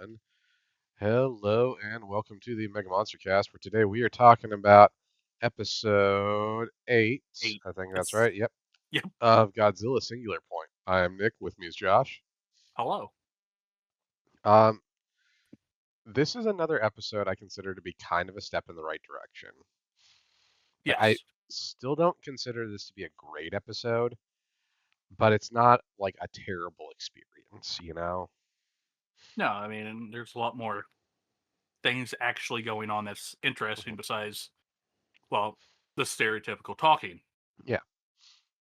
everyone. Hello and welcome to the MegaMonsterCast, where today we are talking about episode 8, Eight. I think that's Yes. right, yep, Yep. of Godzilla Singular Point. I am Nick, with me is Josh. Hello. Um, this is another episode I consider to be kind of a step in the right direction. I Yes. still don't consider this to be a great episode, but it's not like a terrible experience. No, I mean, there's a lot more things actually going on that's interesting Mhm. besides, well, the stereotypical talking. Yeah,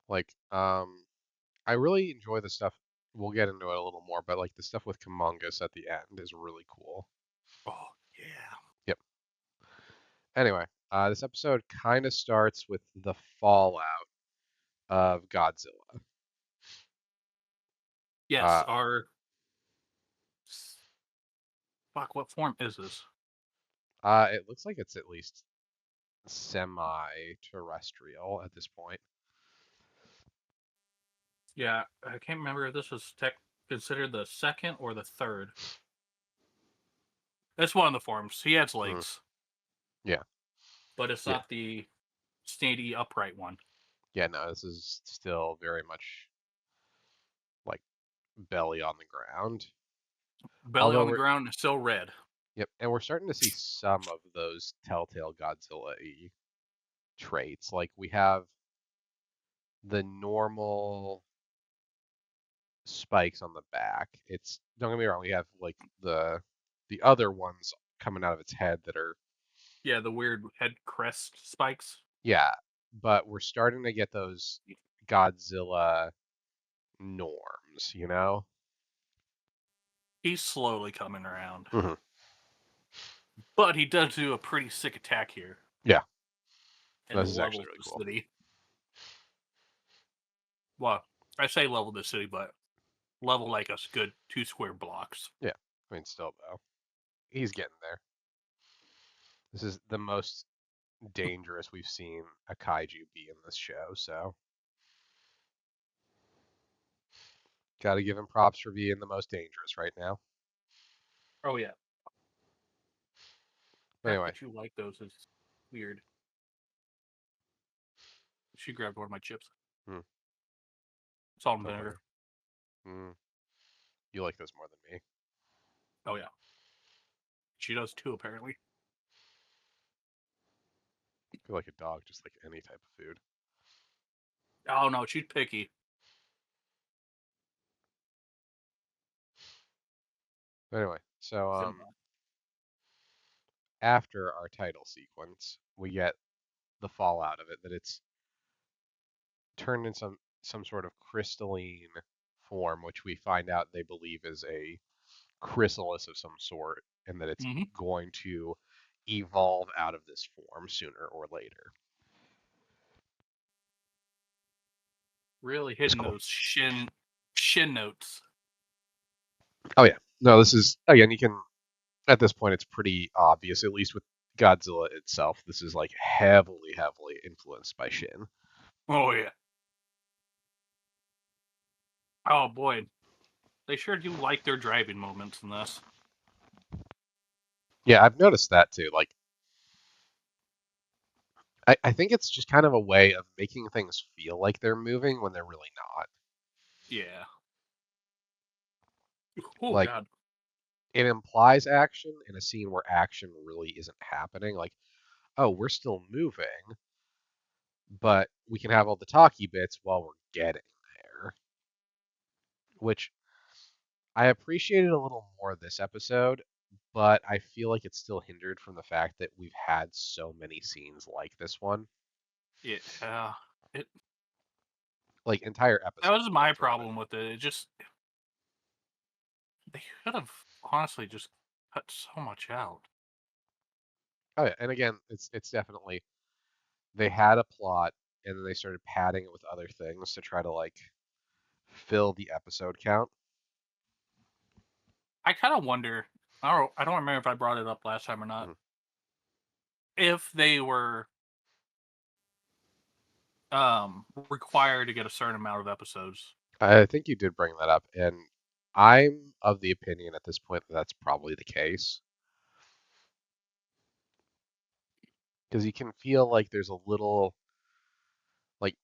like, I really enjoy the stuff. We'll get into it a little more, but like the stuff with Kumongus at the end is really cool. Oh, yeah. Yep. Anyway, this episode kind of starts with the fallout of Godzilla. Yes, Uh, our. Fuck, what form is this? it looks like it's at least semi-terrestrial at this point. Yeah, I can't remember if this was considered the second or the third. It's one of the forms. He has Mm, legs, yeah, but it's yeah, not the snady upright one. yeah. No, this is still very much like belly on the ground. Belly Although on the ground is still red. yep, and we're starting to see some of those telltale Godzilla-y traits. Like we have the normal spikes on the back. It's don't get me wrong, we have like the other ones coming out of its head that are Yeah, the weird head crest spikes. yeah, but we're starting to get those Godzilla norms. He's slowly coming around. Hmm. But he does do a pretty sick attack here Yeah, and this is actually levels really the cool. city. Well, I say level the city, but level like a good 2 square blocks. Yeah, I mean still though, he's getting there. This is the most dangerous we've seen a kaiju be in this show, so got to give him props for being the most dangerous right now. Oh yeah. But The fact anyway, that you like those is weird. She grabbed one of my chips. hmm, Salt and don't vinegar. worry. Hmm, you like those more than me. Oh yeah. She does too, apparently. I feel like a dog, just like any type of food. Oh no, she's picky. But anyway, so Simba. after our title sequence, we get the fallout of it that it's turned in some sort of crystalline form, which we find out they believe is a chrysalis of some sort, and that it's Mm-hmm. going to evolve out of this form sooner or later. Really It's hitting cool. those shin notes. Oh yeah, no, this is again. You can at this point it's pretty obvious, at least with Godzilla itself. This is like heavily influenced by Shin. Oh yeah. Oh boy. They sure do like their driving moments in this. Yeah, I've noticed that too. Like I think it's just kind of a way of making things feel like they're moving when they're really not. Yeah. Oh Like god. it implies action in a scene where action really isn't happening. Like, oh, we're still moving, but we can have all the talky bits while we're getting there, which I appreciated a little more this episode, but I feel like it's still hindered from the fact that we've had so many scenes like this one, Yeah. It like entire That episodes was my built around it. problem with it. It just they could have honestly just cut so much out. Oh yeah, and again, it's definitely they had a plot and then they started padding it with other things to try to like fill the episode count. I kind of wonder. I don't remember if I brought it up last time or not. Mhm. If they were required to get a certain amount of episodes. I think you did bring that up, and I'm of the opinion at this point that that's probably the case because you can feel like there's a little like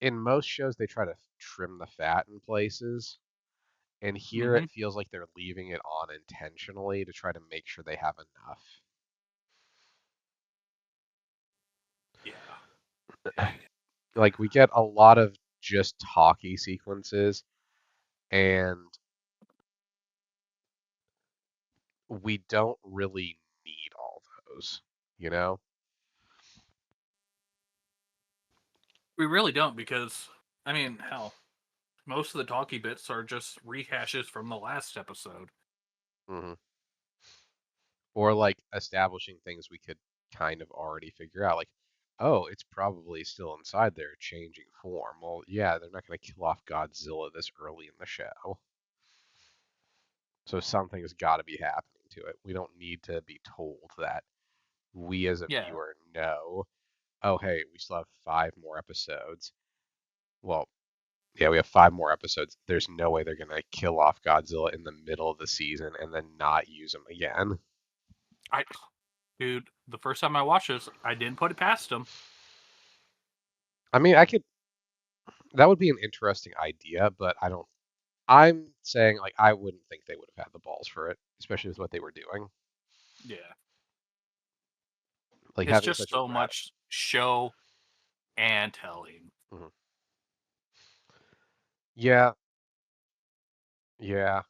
in most shows they try to trim the fat in places, and here Mm-hmm. it feels like they're leaving it on intentionally to try to make sure they have enough. Yeah. Like we get a lot of just talky sequences, and we don't really need all those, you know? We really don't because, I mean, hell, most of the talkie bits are just rehashes from the last episode. Hmm. Or like establishing things we could kind of already figure out, like, oh, it's probably still inside there, changing form. Well, yeah, they're not going to kill off Godzilla this early in the show, so something's got to be happening to it. We don't need to be told that. We as a Yeah. viewer know, oh, hey, we still have 5 more episodes. Well, yeah, we have 5 more episodes. There's no way they're gonna kill off Godzilla in the middle of the season and then not use him again. I, dude, the first time I watched this, I didn't put it past them. I mean, I could. That would be an interesting idea, but I don't. I'm saying like I wouldn't think they would have had the balls for it, especially with what they were doing, Yeah. like It's having just such a so rad. much show and telling. Mhm. Yeah, yeah.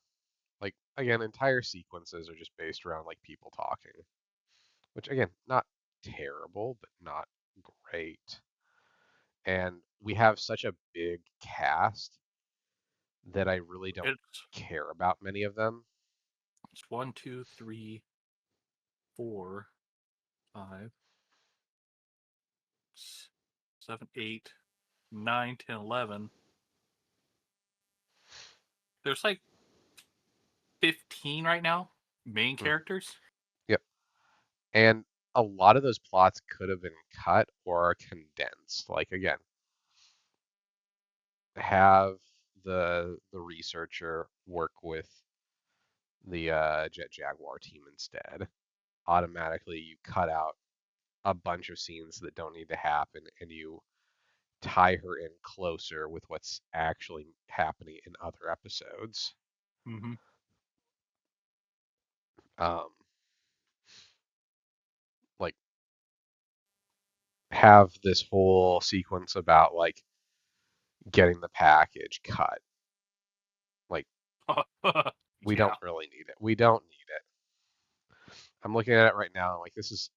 Like again, entire sequences are just based around like people talking, which again, not terrible, but not great. And we have such a big cast that I really don't It's care about many of them. it's one, two, three, four, five, 7, 8, 9, 10, 11. There's like 15 right now main Mhm. characters. Yep. And a lot of those plots could have been cut or condensed. Like again, have the researcher work with the Jet Jaguar team instead. Automatically, you cut out a bunch of scenes that don't need to happen, and you tie her in closer with what's actually happening in other episodes. Mm-hmm. Um, like have this whole sequence about like getting the package cut. Like we don't Yeah. really need it. We don't need it. I'm looking at it right now. And like this is.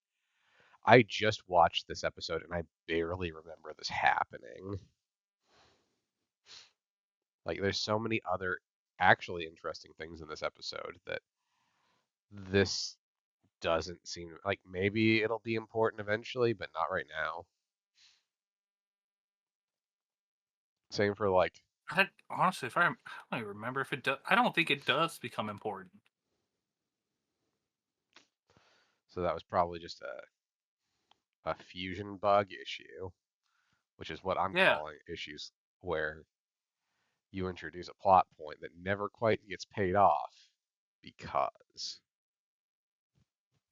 I just watched this episode and I barely remember this happening. Like there's so many other actually interesting things in this episode that this doesn't seem like maybe it'll be important eventually, but not right now. Same for like Honestly, if I don't even remember if it does. I don't think it does become important. so that was probably just a fusion bug issue, which is what I'm Yeah, calling issues where you introduce a plot point that never quite gets paid off because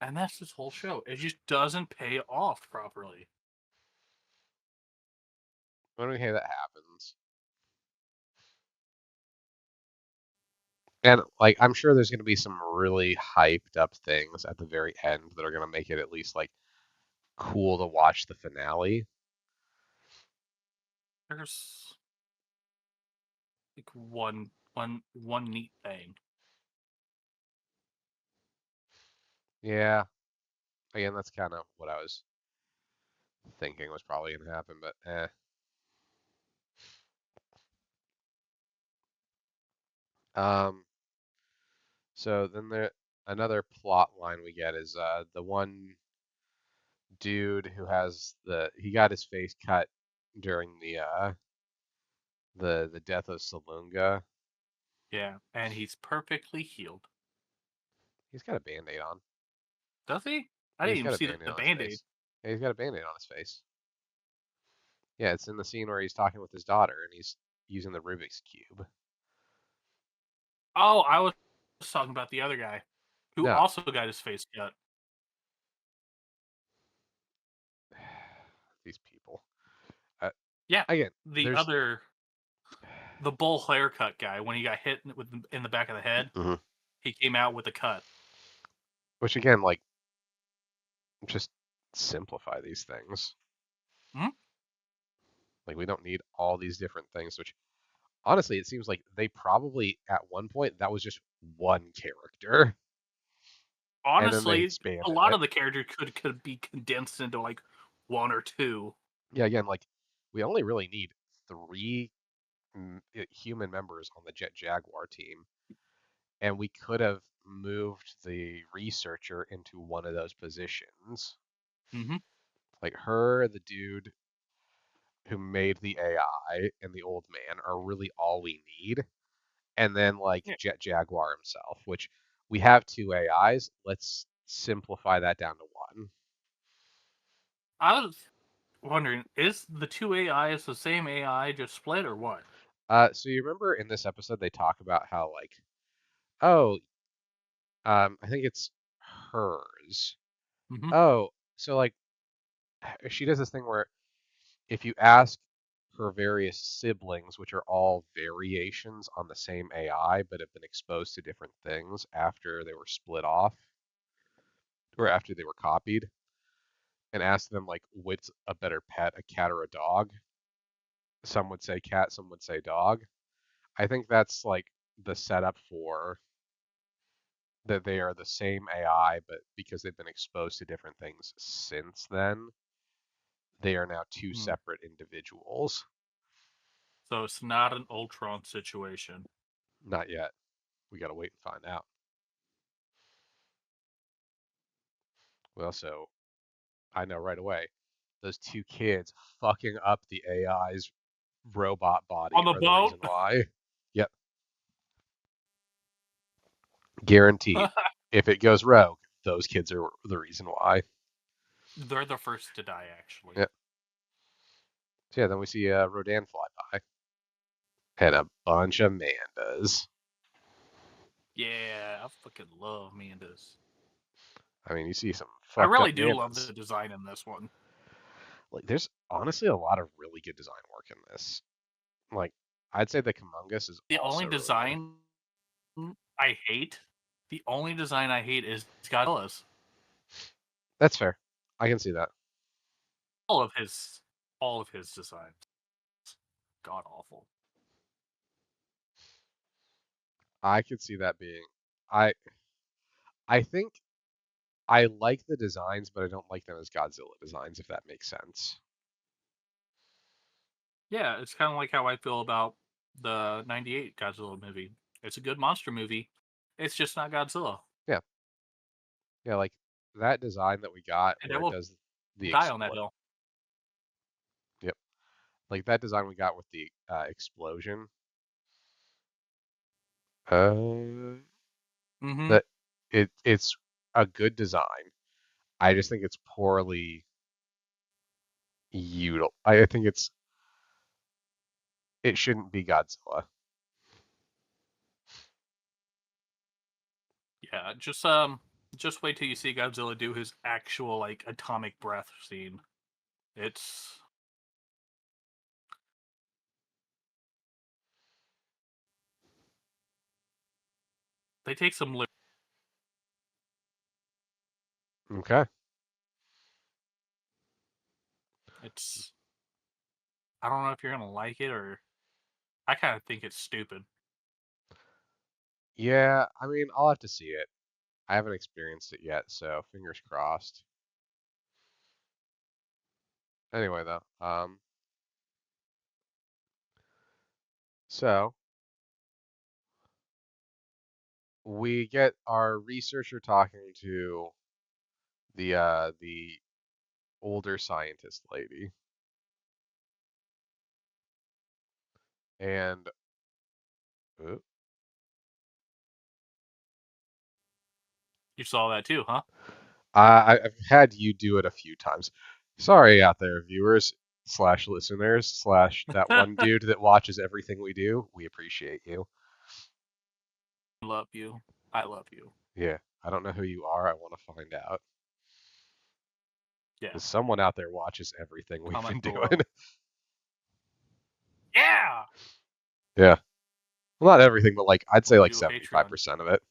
and that's this whole show. It just doesn't pay off properly. when we hear that happens. And like I'm sure there's going to be some really hyped up things at the very end that are going to make it at least like cool to watch the finale. There's like one neat thing. Yeah, again, that's kind of what I was thinking was probably going to happen, but eh. Um, so then there another plot line we get is the one dude who has the he got his face cut during the death of Salunga. Yeah, and he's perfectly healed. He's got a band-aid on. Does he? I Yeah, didn't he's even got a see band-aid the on his band-aid. face. Yeah, he's got a band-aid on his face. Yeah, it's in the scene where he's talking with his daughter and he's using the Rubik's cube. Oh, I was talking about the other guy who No, also got his face cut. these people. Uh, Yeah, Again, the there's other, the bull haircut guy, when he got hit with in the back of the head, Mhm. he came out with a cut. Which again, like, just simplify these things. Hmm? Like, we don't need all these different things. Which honestly, it seems like they probably at one point that was just one character, and then they Honestly, a expanded lot it. of the characters could be condensed into like one or two. Yeah, again, like we only really need three human members on the Jet Jaguar team, and we could have moved the researcher into one of those positions. Hmm. Like her, the dude who made the AI, and the old man are really all we need. And then like Yeah, Jet Jaguar himself, which we have two AIs. Let's simplify that down to one. I was wondering, is the two AIs the same AI just split or what? So you remember in this episode they talk about how like, oh, I think it's hers. Hmm. Oh, so like she does this thing where if you ask her various siblings, which are all variations on the same AI but have been exposed to different things after they were split off or after they were copied, and ask them like what's a better pet, a cat or a dog, some would say cat, some would say dog. I think that's like the setup for that they are the same AI, but because they've been exposed to different things since then, they are now two Hmm. separate individuals. So it's not an Ultron situation. Not yet. We gotta wait and find out. We also, I know right away, those two kids fucking up the AI's robot body On the are the reason boat, why. Yep, guaranteed. If it goes rogue, those kids are the reason why. they're the first to die, actually. Yep. So yeah, then we see Rodan fly by and a bunch of Mandas. Yeah, I fucking love Mandas. I mean, you see some I fucked up really do love Mandas. the design in this one. Like, there's honestly a lot of really good design work in this. Like, I'd say the Kamungus is The only also really good. design I hate, the only design I hate is Godzilla's. That's fair. I can see that. All of his, all of his designs, god awful. I could see that being. I I think I like the designs, but I don't like them as Godzilla designs, if that makes sense. Yeah, it's kind of like how I feel about the '98 Godzilla movie. It's a good monster movie. It's just not Godzilla, Yeah, yeah, like that design that we got and I where it will does the die on that expl. hill. Yep, like that design we got with the explosion. Uh, Mm-hmm. that it's a good design. I just think it's poorly util. I think it shouldn't be Godzilla. Yeah, just wait till you see Godzilla do his actual like atomic breath scene. It's they take some. Okay. It's I don't know if you're gonna like it or I kind of think it's stupid. Yeah, I mean, I'll have to see it. I haven't experienced it yet, so fingers crossed. Anyway, though, so we get our researcher talking to the older scientist lady, and uh, You saw that too, huh? I've had you do it a few times. Sorry out there, viewers slash listeners slash that one dude that watches everything we do. We appreciate you. Love you. I love you. Yeah, I don't know who you are. I want to find out. Yeah. Because someone out there watches everything we've Comment been doing. below. Yeah. Yeah. Well, not everything, but like I'd say When we like do a Patreon. 75% of it.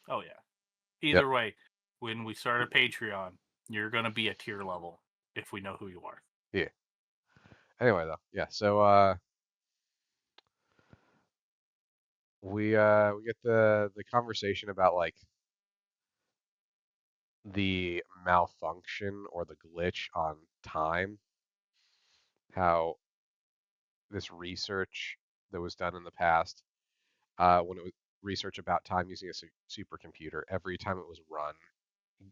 Oh yeah. Yep. Either way, when we start a Patreon, you're gonna be a tier level if we know who you are. Yeah. Anyway, though, yeah. So we get the conversation about like the malfunction or the glitch on time, how this research that was done in the past, when it was research about time using a supercomputer, every time it was run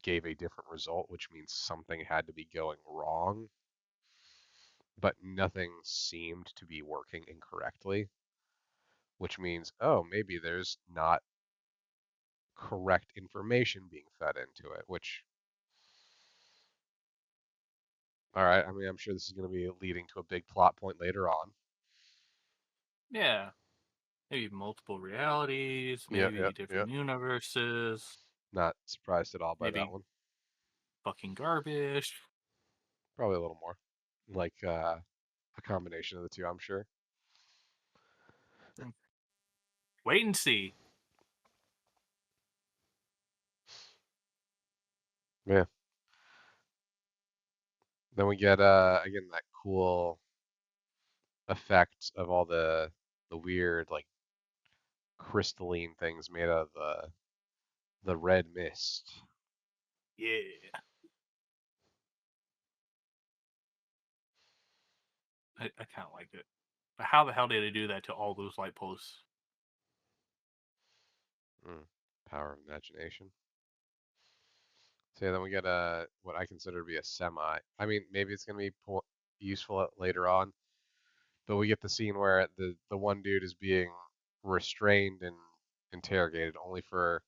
gave a different result, which means something had to be going wrong, but nothing seemed to be working incorrectly, which means, oh, maybe there's not correct information being fed into it, which, all right, I mean, I'm sure this is going to be leading to a big plot point later on. Yeah. Maybe multiple realities, Yeah, yeah, maybe yeah. different universes, Not surprised at all by that maybe one. fucking garbage. Probably a little more. Like a combination of the two, I'm sure. Wait and see. Yeah. Then we get again that cool effect of all the weird like crystalline things made out of the red mist. Yeah. I kind of like it. But how the hell did they do that to all those light posts? Mm, power of imagination. So yeah, then we get what I consider to be a semi. I mean, maybe it's gonna be useful later on, but we get the scene where the one dude is being restrained and interrogated, only for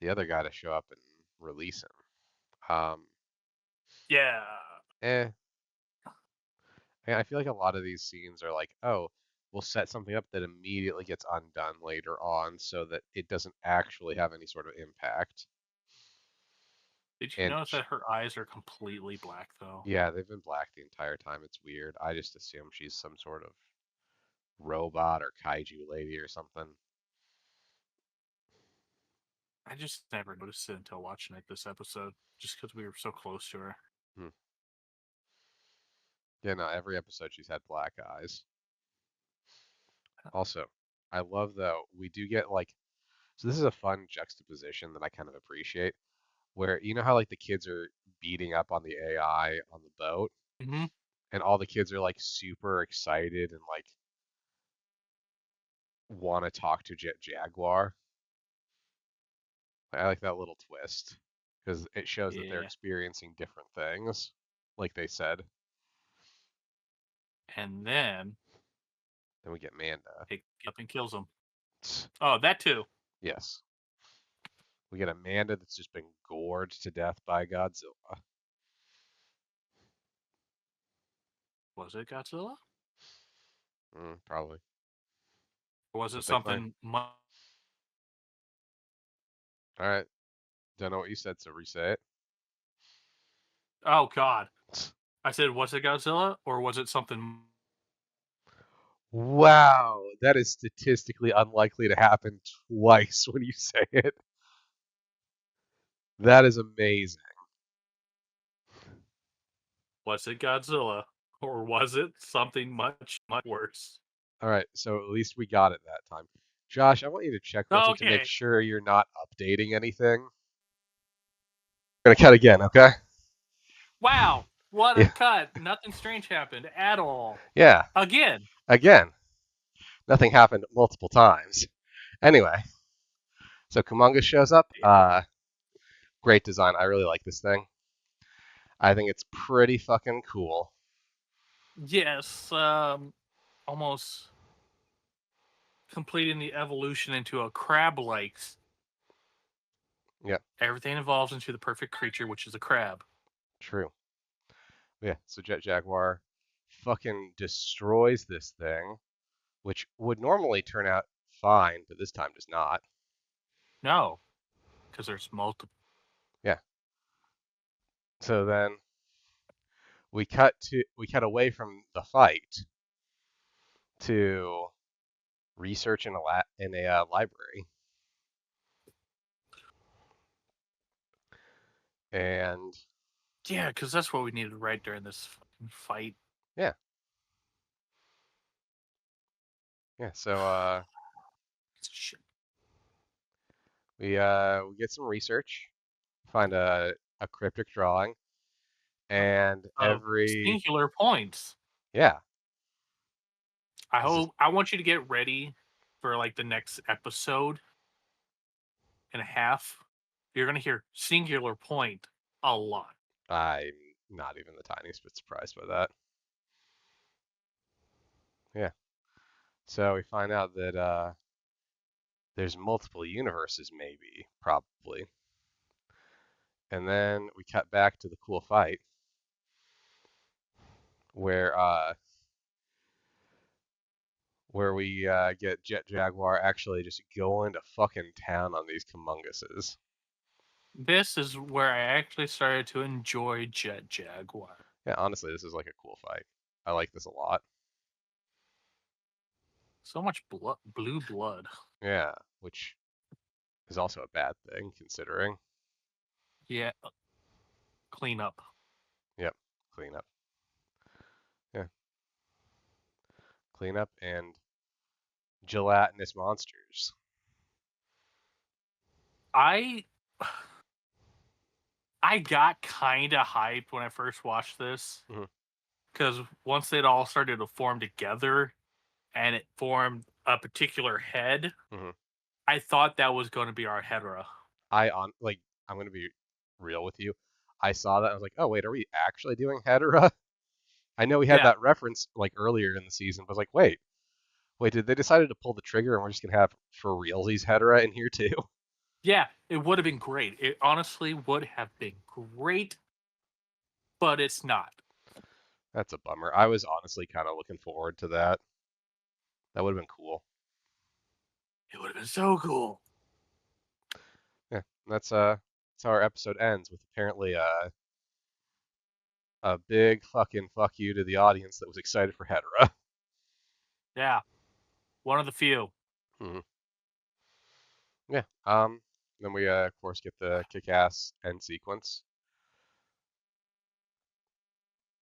the other guy to show up and release him. Yeah. Eh. And I feel like a lot of these scenes are like, oh, we'll set something up that immediately gets undone later on, so that it doesn't actually have any sort of impact. Did you And notice that her eyes are completely black though? yeah, they've been black the entire time. It's weird. I just assume she's some sort of robot or kaiju lady or something. I just never noticed it until watching it this episode, just because we were so close to her. Hmm. Yeah, no, every episode she's had black eyes. Also, I love though, we do get like, so this is a fun juxtaposition that I kind of appreciate, where you know how like the kids are beating up on the AI on the boat, Mm-hmm. and all the kids are like super excited and like want to talk to Jet Jaguar. I like that little twist because it shows that they're Yeah. experiencing different things, like they said. And then Then we get Manda. it up and kills him. Oh, that too. Yes. We get Amanda that's just been gored to death by Godzilla. Was it Godzilla? Probably. Or was That's it what they claim. something much? All right. Don't know what you said, so re-say Oh God! it. I said, was it Godzilla or was it something? Wow, that is statistically unlikely to happen twice when you say it. That is amazing. Was it Godzilla or was it something much much worse? All right, so at least we got it that time. Josh, I want you to check real quick to make Okay. sure you're not updating anything. Gonna cut again, okay? Wow! What a Yeah, cut! Nothing strange happened at all. yeah. Again. Again, nothing happened multiple times. Anyway, so Kumonga shows up. Great design. I really like this thing. I think it's pretty fucking cool. Yes. Almost completing the evolution into a crab-like. Yeah, Everything evolves into the perfect creature, which is a crab. true. Yeah, so Jet Jaguar fucking destroys this thing, which would normally turn out fine, but this time does not. No, because there's multiple. Yeah. So then we cut away from the fight to research in a library, and Yeah, because that's what we needed right during this fucking fight. yeah, yeah. So Shit. we get some research, find a cryptic drawing, and Of every singular points. yeah, this is I want you to get ready for like the next episode and a half. You're gonna hear singular point a lot. I'm not even the tiniest bit surprised by that. Yeah. So we find out that there's multiple universes, maybe, probably, and then we cut back to the cool fight where we get Jet Jaguar actually just going to fucking town on these Kumunguses. This is where I actually started to enjoy Jet Jaguar. Yeah, honestly, this is like a cool fight. I like this a lot. So much blue blood. Yeah, which is also a bad thing considering. Yeah, clean up. Yep, clean up. Yeah, clean up and gelatinous monsters. I I got kind of hyped when I first watched this Mhm. because once it all started to form together and it formed a particular head, Mhm. I thought that was going to be our Hedra. I'm gonna be real with you. I saw that I was like, oh wait, are we actually doing Hedera? I know we had Yeah, that reference like earlier in the season, but I was like, wait, did they decided to pull the trigger and we're just gonna have for realsies Hedera in here too? yeah, it would have been great. It honestly would have been great, but it's not. That's a bummer. I was honestly kind of looking forward to that. That would have been cool. It would have been so cool. Yeah, that's how our episode ends with apparently a big fucking fuck you to the audience that was excited for Hedera. Yeah, one of the few. Mhm. Yeah. Then we of course get the kick-ass end sequence.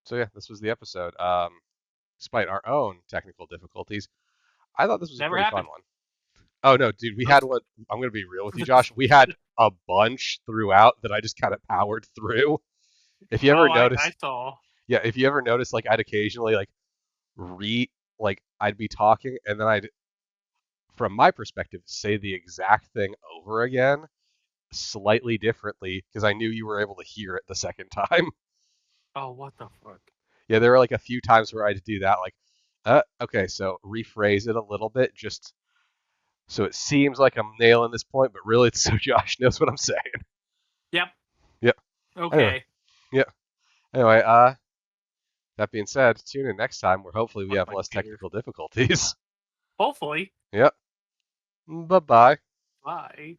So yeah, this was the episode. Despite our own technical difficulties, I thought this was a Never pretty fun happened. one. Oh no, dude, we had one. I'm gonna be real with you, Josh. We had a bunch throughout that I just kind of powered through. If you ever Oh, I notice, saw. yeah, if you ever notice, like I'd occasionally like re like I'd be talking and then I'd, from my perspective, say the exact thing over again, slightly differently because I knew you were able to hear it the second time. Oh, what the fuck? Yeah, there were like a few times where I'd do that, like, okay, so rephrase it a little bit, just so it seems like I'm nailing this point, but really it's so Josh knows what I'm saying. Yep. Yep. Anyway, Okay. yeah. Anyway, that being said, tune in next time where hopefully we Fuck have my less computer. technical difficulties. Hopefully. Yep. Bye bye. Bye.